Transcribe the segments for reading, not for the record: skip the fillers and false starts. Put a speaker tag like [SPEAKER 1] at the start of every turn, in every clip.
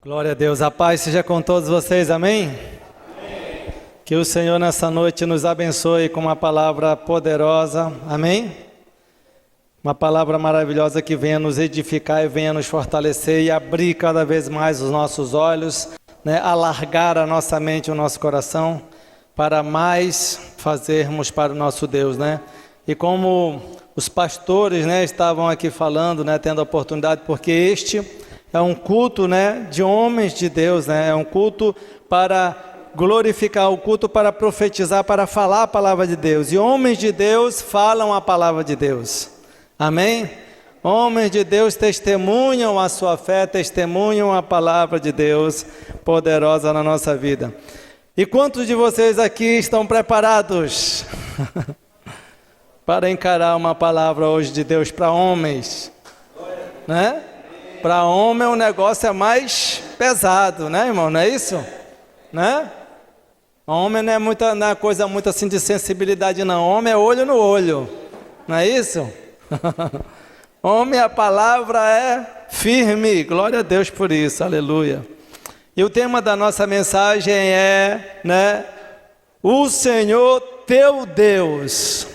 [SPEAKER 1] Glória a Deus, a paz seja com todos vocês, amém? Amém. Que o Senhor nessa noite nos abençoe com uma palavra poderosa, amém? Uma palavra maravilhosa que venha nos edificar e venha nos fortalecer e abrir cada vez mais os nossos olhos, né? Alargar a nossa mente e o nosso coração para mais fazermos para o nosso Deus, né? E como os pastores, né, estavam aqui falando, né, tendo a oportunidade, porque este é um culto, né, de homens de Deus, né? É um culto para glorificar, o culto para profetizar, para falar a palavra de Deus. E homens de Deus falam a palavra de Deus. Amém? Homens de Deus testemunham a sua fé, testemunham a palavra de Deus poderosa na nossa vida. E quantos de vocês aqui estão preparados para encarar uma palavra hoje de Deus para homens? Né? Para homem o negócio é mais pesado, né, irmão? Não é isso? Né? Homem não é coisa muito assim de sensibilidade, não. Homem é olho no olho. Não é isso? Homem, a palavra é firme. Glória a Deus por isso. Aleluia. E o tema da nossa mensagem é, né? O Senhor teu Deus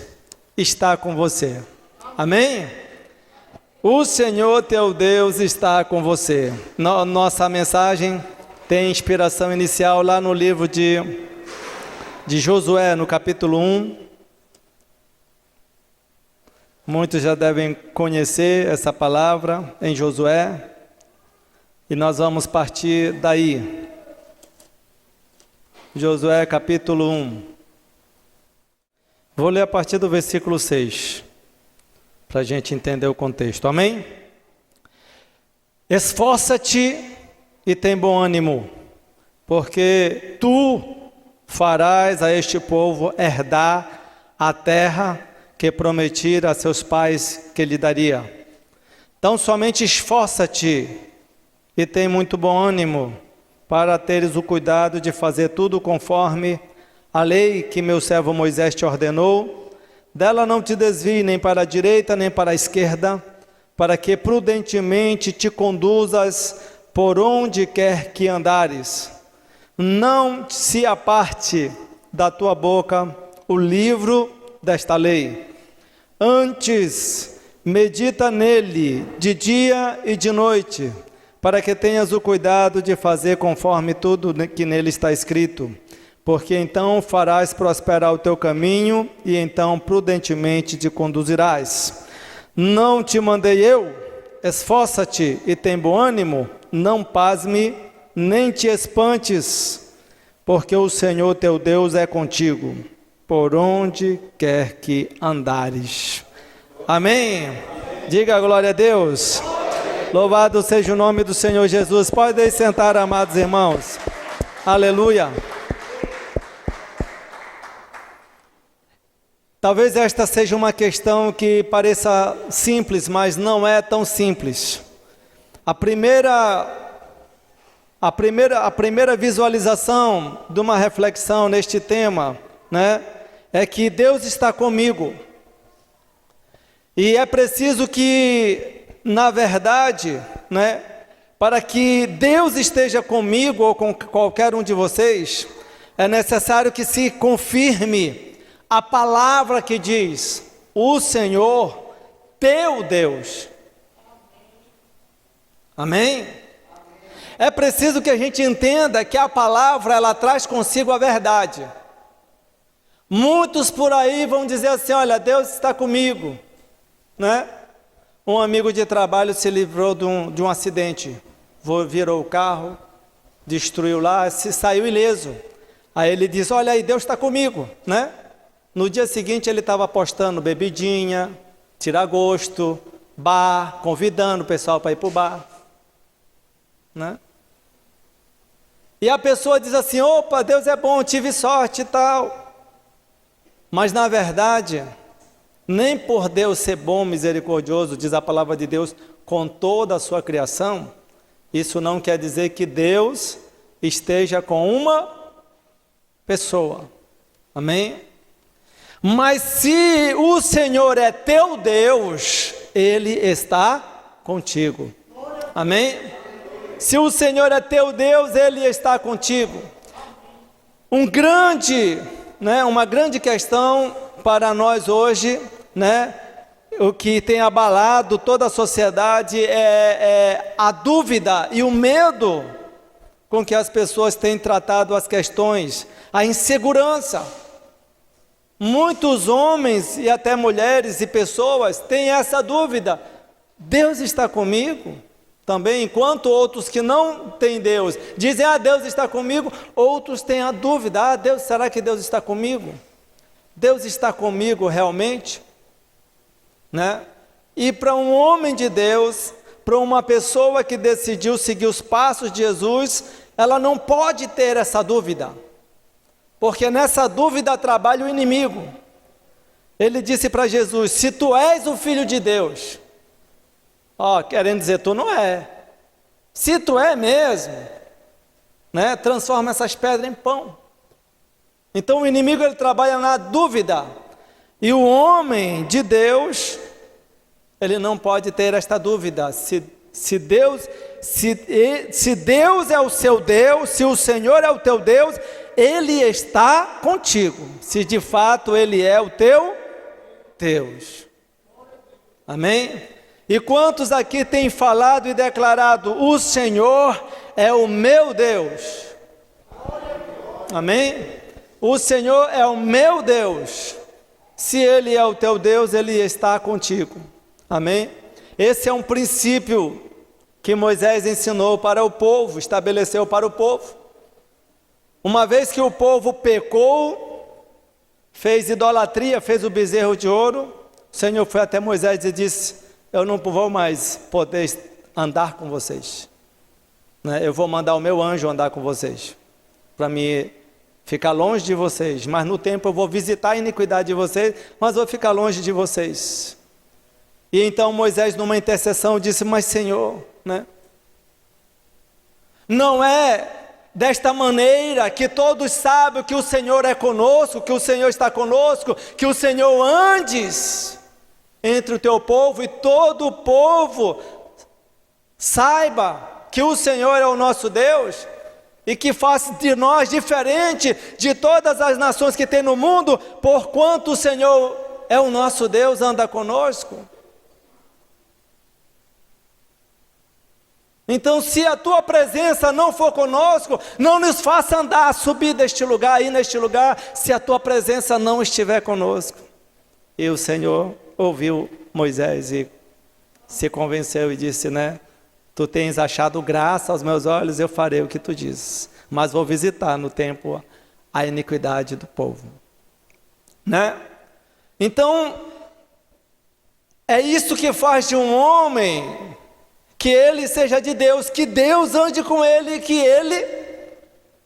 [SPEAKER 1] está com você. Amém? O Senhor teu Deus está com você. Nossa mensagem tem inspiração inicial lá no livro de Josué, no capítulo 1. Muitos já devem conhecer essa palavra em Josué. E nós vamos partir daí. Josué, capítulo 1. Vou ler a partir do versículo 6. Para a gente entender o contexto, amém? Esforça-te e tem bom ânimo, porque tu farás a este povo herdar a terra que prometi a seus pais que lhe daria. Então somente esforça-te e tem muito bom ânimo, para teres o cuidado de fazer tudo conforme a lei que meu servo Moisés te ordenou. Dela não te desvie nem para a direita nem para a esquerda, para que prudentemente te conduzas por onde quer que andares. Não se aparte da tua boca o livro desta lei. Antes, medita nele de dia e de noite, para que tenhas o cuidado de fazer conforme tudo que nele está escrito. Porque então farás prosperar o teu caminho, e então prudentemente te conduzirás. Não te mandei eu? Esforça-te e tem bom ânimo, não pasme, nem te espantes, porque o Senhor teu Deus é contigo, por onde quer que andares. Amém? Diga glória a Deus. Louvado seja o nome do Senhor Jesus. Podem sentar, amados irmãos. Aleluia. Talvez esta seja uma questão que pareça simples, mas não é tão simples. A primeira visualização de uma reflexão neste tema, né, é que Deus está comigo. E é preciso que, na verdade, né, para que Deus esteja comigo ou com qualquer um de vocês, é necessário que se confirme a palavra que diz, o Senhor teu Deus. Amém? É preciso que a gente entenda que a palavra, ela traz consigo a verdade. Muitos por aí vão dizer assim, olha, Deus está comigo, né? Um amigo de trabalho se livrou de um acidente, virou o carro, destruiu lá, se saiu ileso. Aí ele diz, olha aí, Deus está comigo, né? No dia seguinte ele estava apostando bebidinha, tira-gosto, bar, convidando o pessoal para ir para o bar, né? E a pessoa diz assim, opa, Deus é bom, tive sorte e tal. Mas na verdade, nem por Deus ser bom, misericordioso, diz a palavra de Deus, com toda a sua criação, isso não quer dizer que Deus esteja com uma pessoa. Amém? Mas se o Senhor é teu Deus, Ele está contigo. Amém? se o Senhor é teu Deus, Ele está contigo. Uma grande questão para nós hoje, o que tem abalado toda a sociedade é a dúvida e o medo com que as pessoas têm tratado as questões, a insegurança. Muitos homens e até mulheres e pessoas têm essa dúvida: Deus está comigo? Também, enquanto outros que não têm Deus dizem: Deus está comigo, outros têm a dúvida: Deus, será que Deus está comigo? Deus está comigo realmente? E para um homem de Deus, para uma pessoa que decidiu seguir os passos de Jesus, ela não pode ter essa dúvida, porque nessa dúvida trabalha o inimigo. Ele disse para Jesus: se tu és o Filho de Deus, querendo dizer, tu não é. Se tu é mesmo, transforma essas pedras em pão. Então o inimigo, ele trabalha na dúvida, e o homem de Deus, ele não pode ter esta dúvida. Se Deus é o seu Deus, se o Senhor é o teu Deus, Ele está contigo, se de fato Ele é o teu Deus. Amém? E quantos aqui têm falado e declarado: o Senhor é o meu Deus? Amém? O Senhor é o meu Deus. Se Ele é o teu Deus, Ele está contigo. Amém? Esse é um princípio que Moisés ensinou para o povo, estabeleceu para o povo. Uma vez que o povo pecou, fez idolatria, fez o bezerro de ouro, o Senhor foi até Moisés e disse: eu não vou mais poder andar com vocês, eu vou mandar o meu anjo andar com vocês, para me ficar longe de vocês, mas no tempo eu vou visitar a iniquidade de vocês, mas vou ficar longe de vocês. E então Moisés, numa intercessão, disse: mas Senhor, não é desta maneira que todos sabem que o Senhor é conosco, que o Senhor está conosco, que o Senhor andes entre o teu povo e todo o povo saiba que o Senhor é o nosso Deus e que faz de nós diferente de todas as nações que tem no mundo, porquanto o Senhor é o nosso Deus, anda conosco. Então, se a tua presença não for conosco, não nos faça andar, subir deste lugar, ir neste lugar, se a tua presença não estiver conosco. E o Senhor ouviu Moisés e se convenceu e disse: tu tens achado graça aos meus olhos, eu farei o que tu dizes, mas vou visitar no tempo a iniquidade do povo. Então, é isso que faz de um homem que ele seja de Deus, que Deus ande com ele, que ele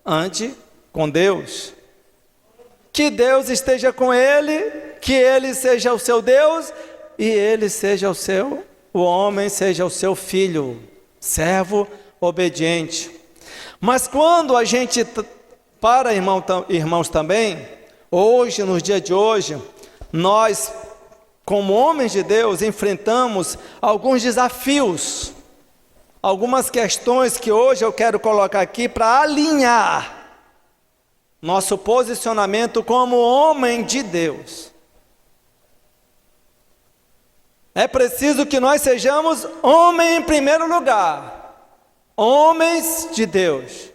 [SPEAKER 1] ande com Deus, que Deus esteja com ele, que ele seja o seu Deus e ele seja o homem seja o seu filho, servo obediente. Mas quando a gente irmãos também, hoje, nos dias de hoje, nós, como homens de Deus, enfrentamos alguns desafios, algumas questões que hoje eu quero colocar aqui para alinhar nosso posicionamento como homem de Deus. É preciso que nós sejamos homens em primeiro lugar, homens de Deus.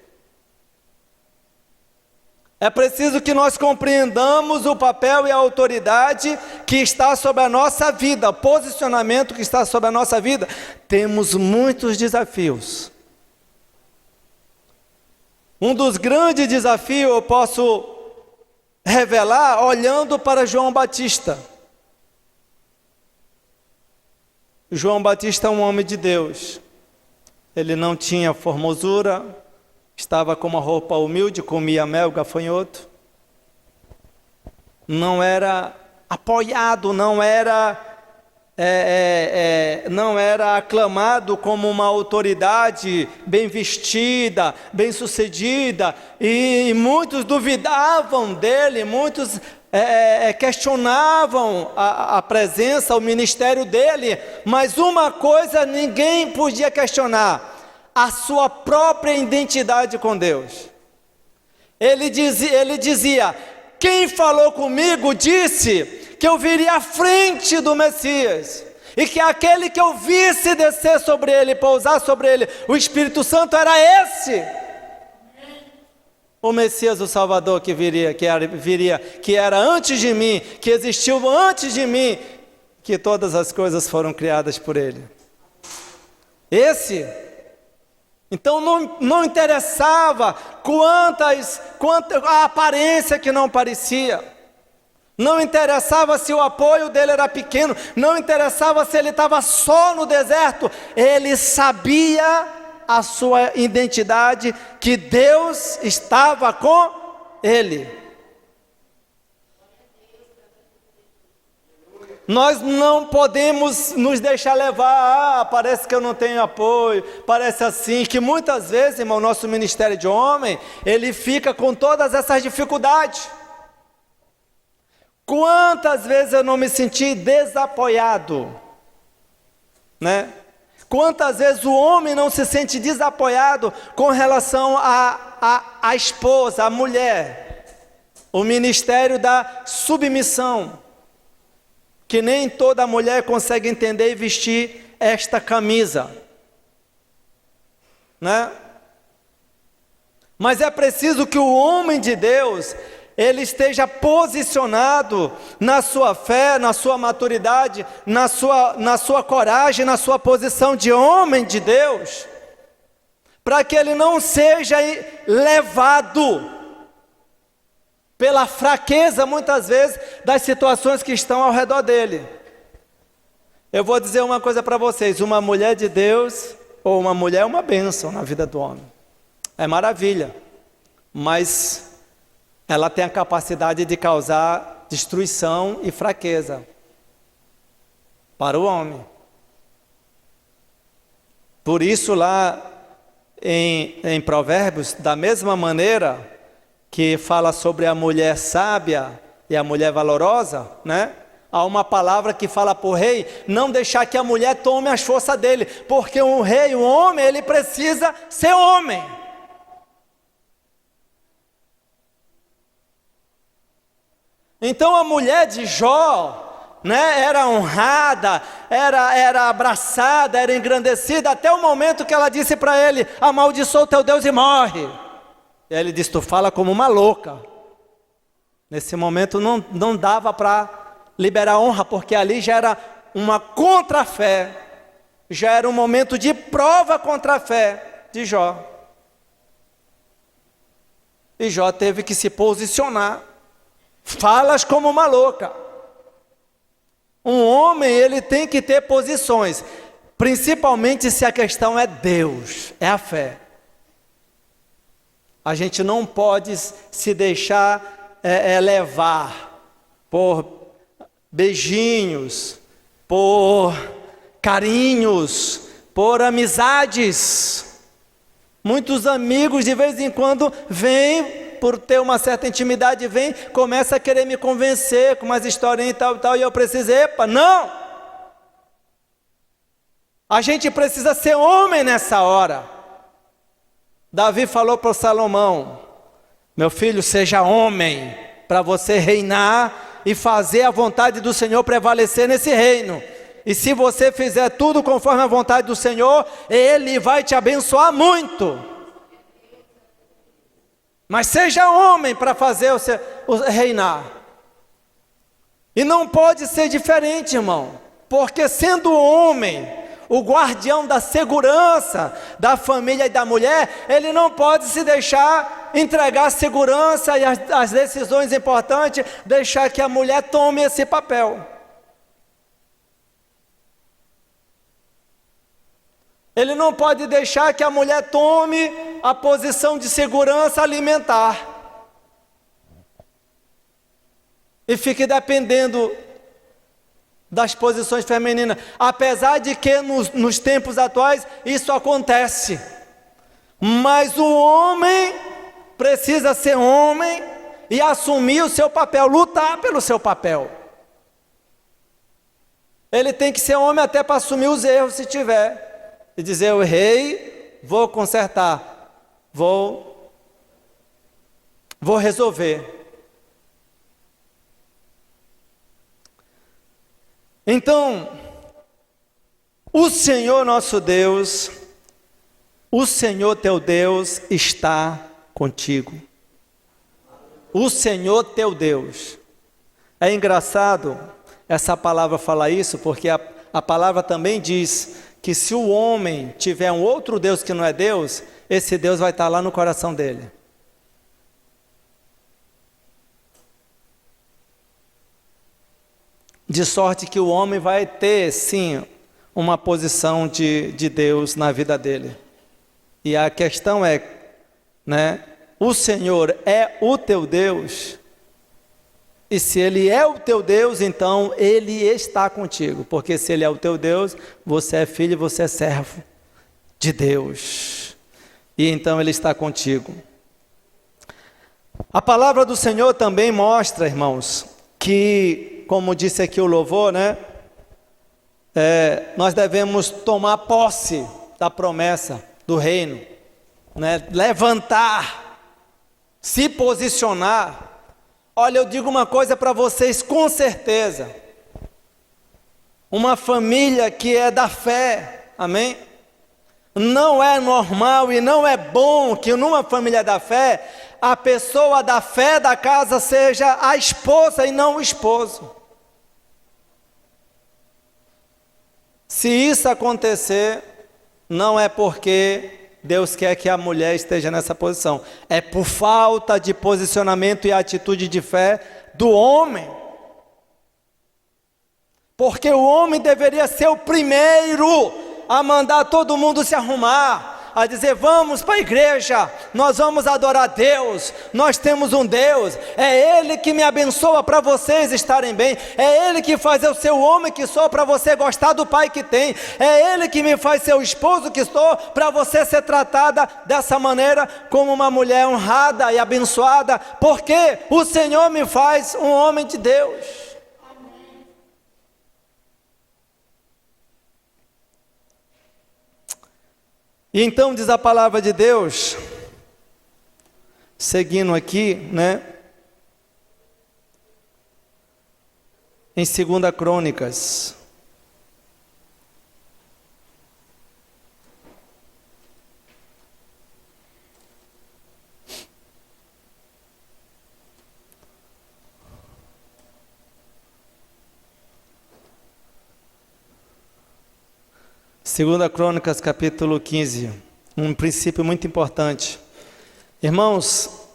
[SPEAKER 1] É preciso que nós compreendamos o papel e a autoridade que está sobre a nossa vida, o posicionamento que está sobre a nossa vida. Temos muitos desafios. Um dos grandes desafios eu posso revelar olhando para João Batista. João Batista é um homem de Deus. Ele não tinha formosura, estava com uma roupa humilde, comia mel, gafanhoto. Não era apoiado, não era aclamado como uma autoridade bem vestida, bem sucedida. E muitos duvidavam dele, muitos questionavam a presença, o ministério dele. Mas uma coisa ninguém podia questionar: a sua própria identidade com Deus. Ele dizia: quem falou comigo disse que eu viria à frente do Messias, e que aquele que eu visse descer sobre ele, pousar sobre ele, o Espírito Santo, era esse, o Messias, o Salvador que viria, que era antes de mim, que existiu antes de mim, que todas as coisas foram criadas por ele. Esse. Então não interessava quanta a aparência que não parecia, não interessava se o apoio dele era pequeno, não interessava se ele estava só no deserto, ele sabia a sua identidade, que Deus estava com ele. Nós não podemos nos deixar levar, parece que eu não tenho apoio, parece assim, que muitas vezes, irmão, o nosso ministério de homem, ele fica com todas essas dificuldades. Quantas vezes eu não me senti desapoiado, né? Quantas vezes o homem não se sente desapoiado com relação à esposa, à mulher, o ministério da submissão, que nem toda mulher consegue entender e vestir esta camisa, né? Mas é preciso que o homem de Deus, ele esteja posicionado na sua fé, na sua maturidade, na sua coragem, na sua posição de homem de Deus, para que ele não seja levado pela fraqueza, muitas vezes, das situações que estão ao redor dele. Eu vou dizer uma coisa para vocês: uma mulher de Deus, ou uma mulher, é uma bênção na vida do homem, é maravilha, mas ela tem a capacidade de causar destruição e fraqueza para o homem. Por isso lá em Provérbios, da mesma maneira que fala sobre a mulher sábia e a mulher valorosa, né? Há uma palavra que fala para o rei não deixar que a mulher tome as forças dele, porque um rei, um homem, ele precisa ser homem. Então a mulher de Jó, né, era honrada, era abraçada, era engrandecida, até o momento que ela disse para ele: amaldiçoa o teu Deus e morre. E aí ele disse: tu fala como uma louca. Nesse momento não dava para liberar honra, porque ali já era uma contra-fé, já era um momento de prova contra a fé de Jó. E Jó teve que se posicionar. Falas como uma louca. Um homem, ele tem que ter posições, principalmente se a questão é Deus, é a fé. A gente não pode se deixar levar por beijinhos, por carinhos, por amizades. Muitos amigos de vez em quando vêm, por ter uma certa intimidade, começa a querer me convencer com umas historinhas e tal, e eu preciso, não! A gente precisa ser homem nessa hora. Davi falou para Salomão: meu filho, seja homem, para você reinar e fazer a vontade do Senhor prevalecer nesse reino. E se você fizer tudo conforme a vontade do Senhor, Ele vai te abençoar muito. Mas seja homem para fazer o reinar. E não pode ser diferente, irmão, porque sendo homem, o guardião da segurança da família e da mulher, ele não pode se deixar entregar a segurança e as decisões importantes, deixar que a mulher tome esse papel. Ele não pode deixar que a mulher tome a posição de segurança alimentar e fique dependendo das posições femininas, apesar de que nos tempos atuais isso acontece. Mas o homem precisa ser homem e assumir o seu papel, lutar pelo seu papel. Ele tem que ser homem até para assumir os erros, se tiver, e dizer: eu errei, vou consertar, vou resolver. Então, o Senhor nosso Deus, o Senhor teu Deus está contigo. O Senhor teu Deus. É engraçado essa palavra falar isso, porque a palavra também diz que se o homem tiver um outro Deus que não é Deus, esse Deus vai estar lá no coração dele. De sorte que o homem vai ter, sim, uma posição de Deus na vida dele. E a questão é, né? O Senhor é o teu Deus. E se Ele é o teu Deus, então Ele está contigo. Porque se Ele é o teu Deus, você é filho, você é servo de Deus. E então Ele está contigo. A palavra do Senhor também mostra, irmãos, que, como disse aqui o louvor, né? Nós devemos tomar posse da promessa do reino, né? Levantar, se posicionar. Olha, eu digo uma coisa para vocês com certeza. Uma família que é da fé, amém? Não é normal e não é bom que numa família da fé, a pessoa da fé da casa seja a esposa e não o esposo. Se isso acontecer, não é porque Deus quer que a mulher esteja nessa posição. É por falta de posicionamento e atitude de fé do homem. Porque o homem deveria ser o primeiro a mandar todo mundo se arrumar, a dizer, vamos para a igreja, nós vamos adorar a Deus, nós temos um Deus, é Ele que me abençoa para vocês estarem bem, é Ele que faz eu ser o homem que sou para você gostar do pai que tem, é Ele que me faz ser o esposo que estou para você ser tratada dessa maneira como uma mulher honrada e abençoada, porque o Senhor me faz um homem de Deus. E então diz a palavra de Deus, seguindo aqui, né? Em 2 Crônicas. Segunda Crônicas, capítulo 15, um princípio muito importante. Irmãos,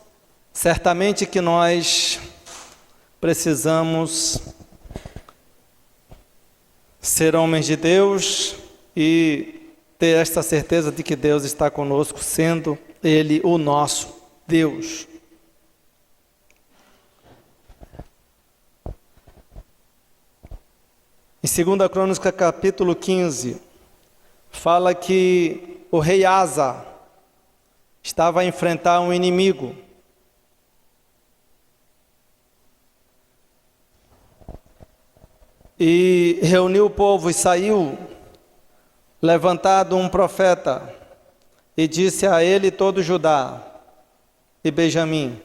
[SPEAKER 1] certamente que nós precisamos ser homens de Deus e ter esta certeza de que Deus está conosco, sendo Ele o nosso Deus. Em 2 Crônicas, capítulo 15, fala que o rei Asa estava a enfrentar um inimigo. E reuniu o povo e saiu, levantado um profeta, e disse a ele todo Judá e Benjamim,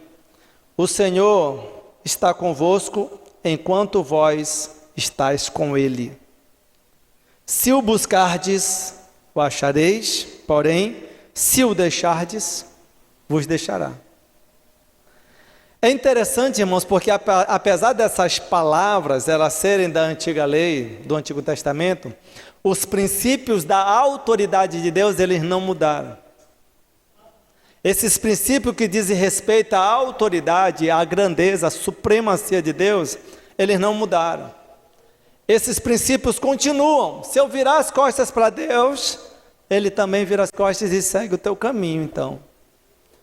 [SPEAKER 1] o Senhor está convosco enquanto vós estáis com ele. Se o buscardes, o achareis, porém, se o deixardes, vos deixará. É interessante, irmãos, porque apesar dessas palavras, elas serem da antiga lei, do Antigo Testamento, os princípios da autoridade de Deus, eles não mudaram. Esses princípios que dizem respeito à autoridade, à grandeza, à supremacia de Deus, eles não mudaram. Esses princípios continuam. Se eu virar as costas para Deus, Ele também vira as costas e segue o teu caminho, então.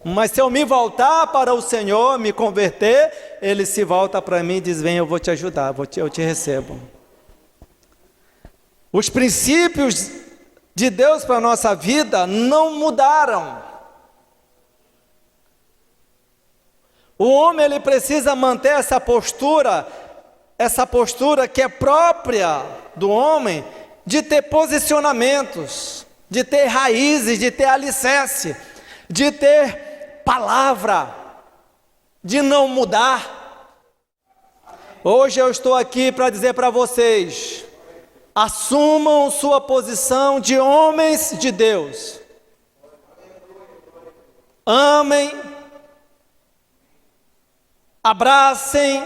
[SPEAKER 1] Mas se eu me voltar para o Senhor, me converter, Ele se volta para mim e diz, vem, eu vou te ajudar, eu te recebo. Os princípios de Deus para a nossa vida não mudaram. O homem, ele precisa manter essa postura que é própria do homem, de ter posicionamentos, de ter raízes, de ter alicerce, de ter palavra, de não mudar. Hoje eu estou aqui para dizer para vocês: assumam sua posição de homens de Deus. Amem, abracem,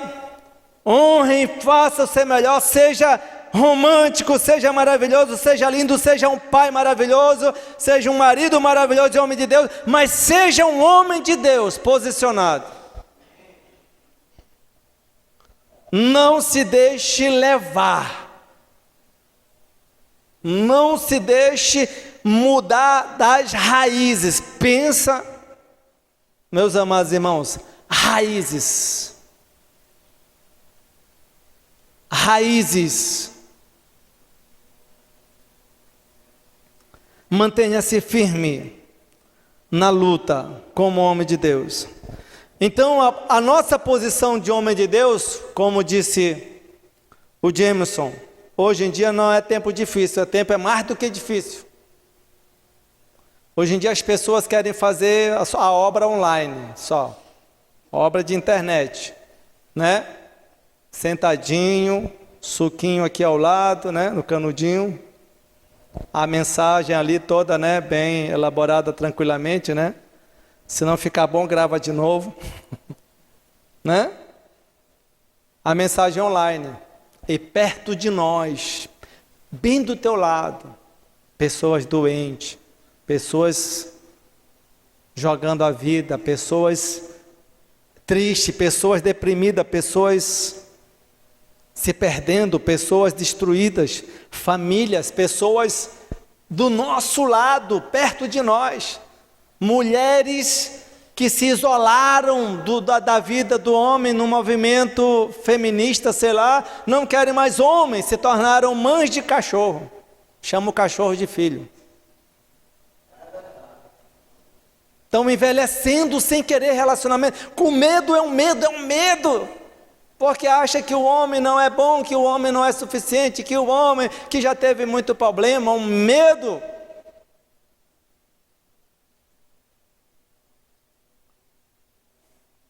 [SPEAKER 1] honrem, façam ser melhor, seja romântico, seja maravilhoso, seja lindo, seja um pai maravilhoso, seja um marido maravilhoso e homem de Deus, mas seja um homem de Deus posicionado. Não se deixe levar, não se deixe mudar das raízes. Pensa, meus amados irmãos, raízes. Raízes. Mantenha-se firme na luta como homem de Deus. Então, a nossa posição de homem de Deus, como disse o Jameson, hoje em dia não é tempo difícil, o tempo é mais do que difícil. Hoje em dia as pessoas querem fazer a obra online, só. Obra de internet, né? Sentadinho, suquinho aqui ao lado, né? No canudinho. A mensagem ali toda, né? Bem elaborada tranquilamente, né? Se não ficar bom, grava de novo. Né? A mensagem online. E perto de nós, bem do teu lado, pessoas doentes, pessoas jogando a vida, pessoas tristes, pessoas deprimidas, pessoas se perdendo, pessoas destruídas, famílias, pessoas do nosso lado, perto de nós, mulheres que se isolaram da vida do homem no movimento feminista, sei lá, não querem mais homens, se tornaram mães de cachorro, chama o cachorro de filho. Estão envelhecendo sem querer relacionamento, com medo, é um medo, porque acha que o homem não é bom, que o homem não é suficiente, que o homem que já teve muito problema, um medo.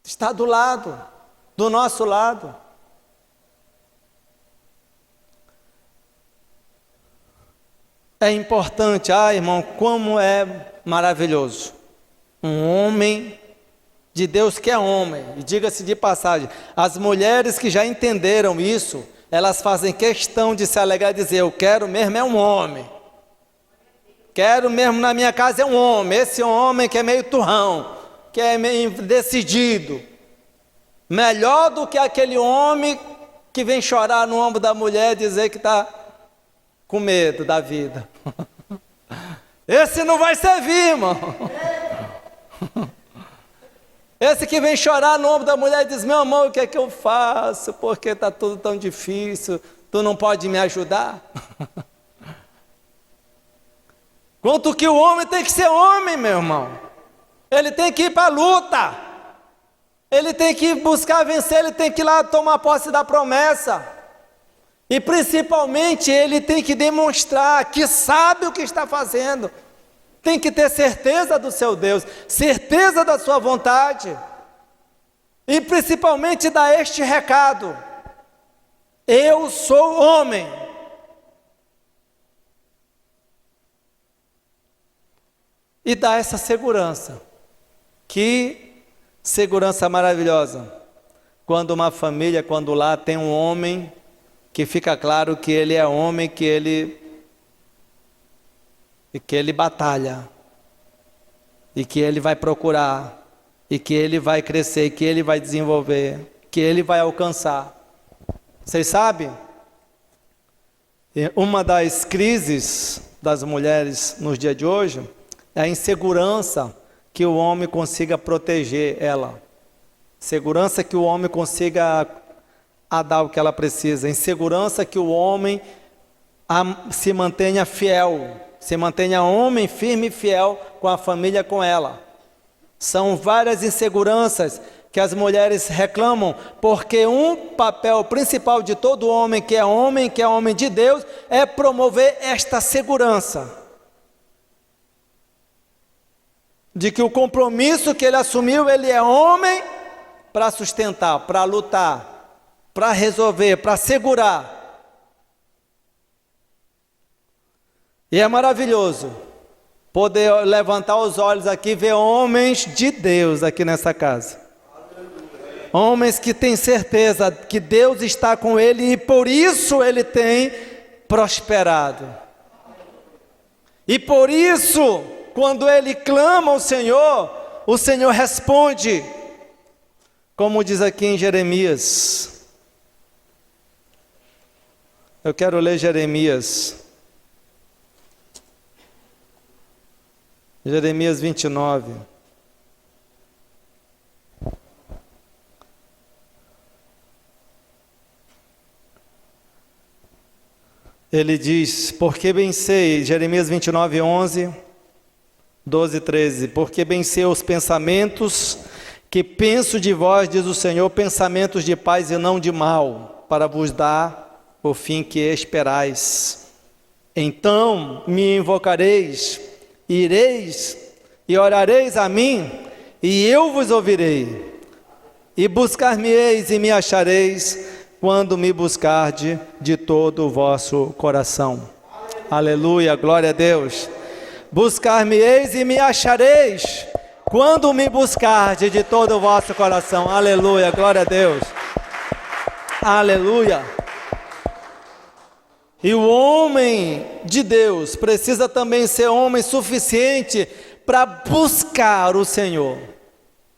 [SPEAKER 1] Está do lado, do nosso lado. É importante, irmão, como é maravilhoso. Um homem de Deus que é homem, e diga-se de passagem, as mulheres que já entenderam isso, elas fazem questão de se alegrar e dizer: eu quero mesmo é um homem, quero mesmo na minha casa é um homem, esse homem que é meio turrão, que é meio decidido, melhor do que aquele homem que vem chorar no ombro da mulher e dizer que está com medo da vida. Esse não vai servir, irmão. Esse que vem chorar no ombro da mulher e diz: meu amor, o que é que eu faço? Porque está tudo tão difícil, tu não pode me ajudar? Quanto que o homem tem que ser homem, meu irmão. Ele tem que ir para a luta. Ele tem que buscar vencer, ele tem que ir lá tomar posse da promessa. E principalmente ele tem que demonstrar que sabe o que está fazendo. Tem que ter certeza do seu Deus, certeza da sua vontade. E principalmente dar este recado: eu sou homem. E dar essa segurança. Que segurança maravilhosa. Quando uma família, quando lá tem um homem, que fica claro que ele é homem, que ele batalha, e que ele vai procurar, e que ele vai crescer, que ele vai desenvolver, que ele vai alcançar. Vocês sabem? Uma das crises das mulheres nos dias de hoje é a insegurança que o homem consiga proteger ela. Segurança que o homem consiga dar o que ela precisa. Insegurança que o homem se mantenha fiel, se mantenha homem firme e fiel com a família, com ela. São várias inseguranças que as mulheres reclamam, porque um papel principal de todo homem, que é homem de Deus, é promover esta segurança. de que o compromisso que ele assumiu, ele é homem para sustentar, para lutar, para resolver, para segurar. E é maravilhoso poder levantar os olhos aqui e ver homens de Deus aqui nessa casa. Homens que têm certeza que Deus está com ele e por isso ele tem prosperado. E por isso, quando ele clama ao Senhor, o Senhor responde, como diz aqui em Jeremias. Eu quero ler Jeremias 29. Ele diz, porque bem sei, Jeremias 29, 11, 12, 13, porque bem sei os pensamentos que penso de vós, diz o Senhor, pensamentos de paz e não de mal, para vos dar o fim que esperais. Então me invocareis, ireis e orareis a mim, e eu vos ouvirei, e buscar-me-eis e me achareis, quando me buscarde de todo o vosso coração. Aleluia, glória a Deus. Buscar-me-eis e me achareis, quando me buscarde de todo o vosso coração. Aleluia, glória a Deus. Aleluia. E o homem de Deus precisa também ser homem suficiente para buscar o Senhor,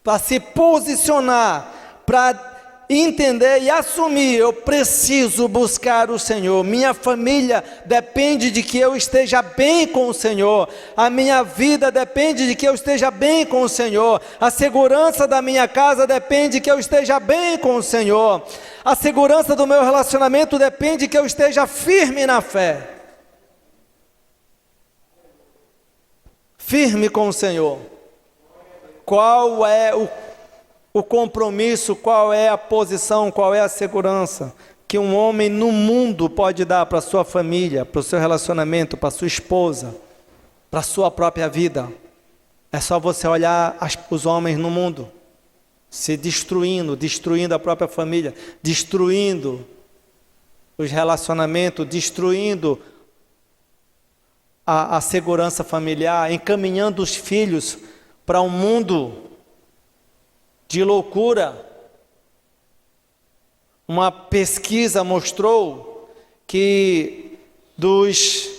[SPEAKER 1] para se posicionar, para entender e assumir, eu preciso buscar o Senhor. Minha família depende de que eu esteja bem com o Senhor. A minha vida depende de que eu esteja bem com o Senhor. A segurança da minha casa depende de que eu esteja bem com o Senhor. A segurança do meu relacionamento depende de que eu esteja firme na fé. Firme com o Senhor. Qual é o compromisso, qual é a posição, qual é a segurança que um homem no mundo pode dar para a sua família, para o seu relacionamento, para a sua esposa, para a sua própria vida? É só você olhar os homens no mundo, se destruindo a própria família, destruindo os relacionamentos, destruindo a segurança familiar, encaminhando os filhos para um mundo de loucura. Uma pesquisa mostrou que dos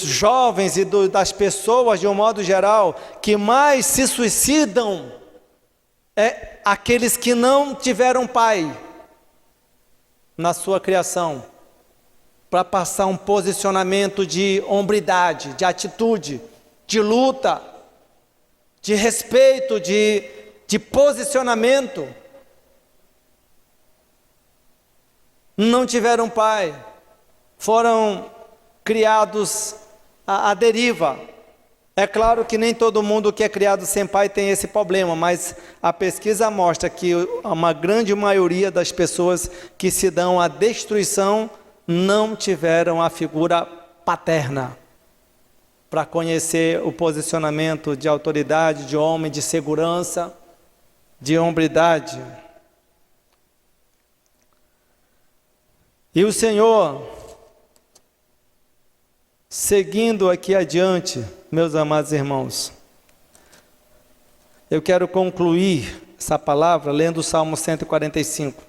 [SPEAKER 1] jovens e das pessoas de um modo geral, que mais se suicidam é aqueles que não tiveram pai na sua criação, para passar um posicionamento de hombridade, de atitude, de luta, de respeito, de posicionamento. Não tiveram pai, foram criados à deriva. É claro que nem todo mundo que é criado sem pai tem esse problema, mas a pesquisa mostra que uma grande maioria das pessoas que se dão à destruição não tiveram a figura paterna para conhecer o posicionamento de autoridade, de homem, de segurança, de hombridade. E o Senhor, seguindo aqui adiante, meus amados irmãos, eu quero concluir essa palavra lendo o Salmo 145.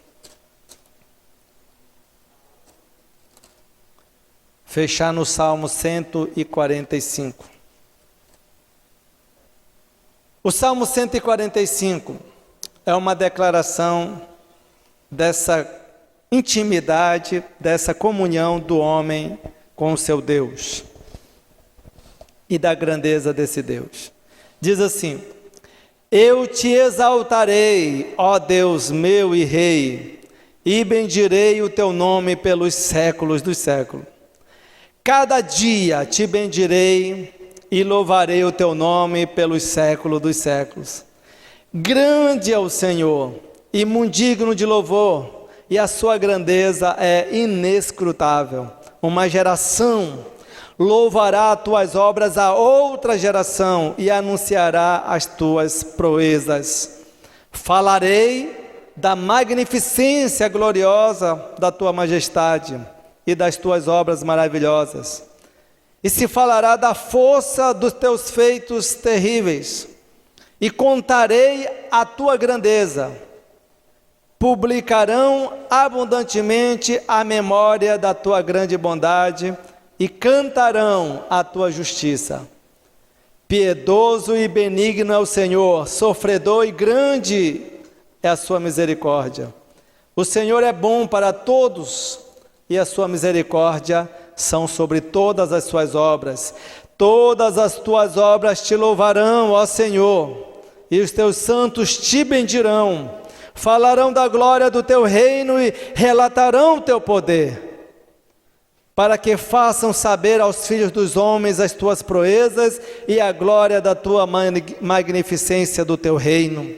[SPEAKER 1] Fechar no Salmo 145. O Salmo 145 é uma declaração dessa intimidade, dessa comunhão do homem com o seu Deus e da grandeza desse Deus. Diz assim: eu te exaltarei, ó Deus meu e Rei, e bendirei o teu nome pelos séculos dos séculos. Cada dia te bendirei e louvarei o teu nome pelos séculos dos séculos. Grande é o Senhor e muito digno de louvor, e a sua grandeza é inescrutável. Uma geração louvará as tuas obras a outra geração e anunciará as tuas proezas. Falarei da magnificência gloriosa da tua majestade e das tuas obras maravilhosas. E se falará da força dos teus feitos terríveis, e contarei a tua grandeza. Publicarão abundantemente a memória da tua grande bondade e cantarão a tua justiça. Piedoso e benigno é o Senhor, sofredor e grande é a sua misericórdia. O Senhor é bom para todos e a sua misericórdia são sobre todas as suas obras. Todas as tuas obras te louvarão, ó Senhor, e os teus santos te bendirão. Falarão da glória do teu reino e relatarão o teu poder, para que façam saber aos filhos dos homens as tuas proezas e a glória da tua magnificência do teu reino.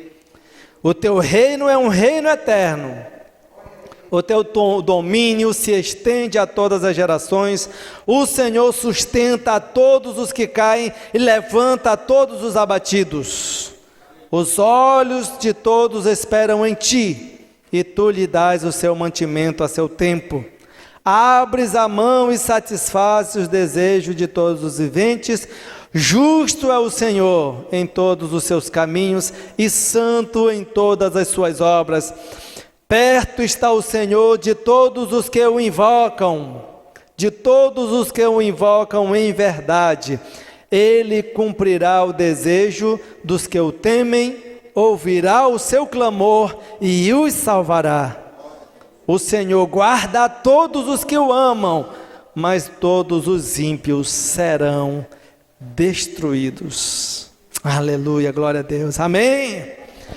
[SPEAKER 1] O teu reino é um reino eterno. O teu domínio se estende a todas as gerações. O Senhor sustenta a todos os que caem e levanta a todos os abatidos. Os olhos de todos esperam em ti, e tu lhe dás o seu mantimento a seu tempo. Abres a mão e satisfazes os desejos de todos os viventes. Justo é o Senhor em todos os seus caminhos e santo em todas as suas obras. Perto está o Senhor de todos os que o invocam, em verdade. Ele cumprirá o desejo dos que o temem, ouvirá o seu clamor e os salvará. O Senhor guarda a todos os que o amam, mas todos os ímpios serão destruídos. Aleluia, glória a Deus, amém.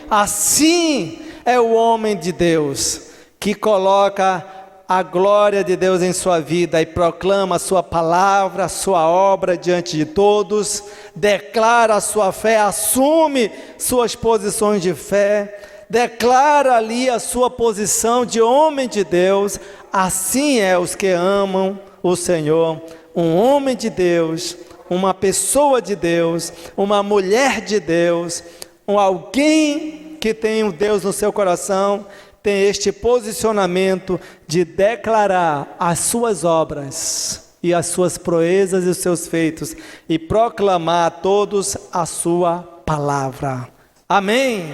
[SPEAKER 1] Assim é o homem de Deus, que coloca a glória de Deus em sua vida e proclama a sua palavra, a sua obra diante de todos, declara a sua fé, assume suas posições de fé, declara ali a sua posição de homem de Deus. Assim é os que amam o Senhor. Um homem de Deus, uma pessoa de Deus, uma mulher de Deus, alguém que tem o Deus no seu coração, tem este posicionamento de declarar as suas obras e as suas proezas e os seus feitos e proclamar a todos a sua palavra. Amém.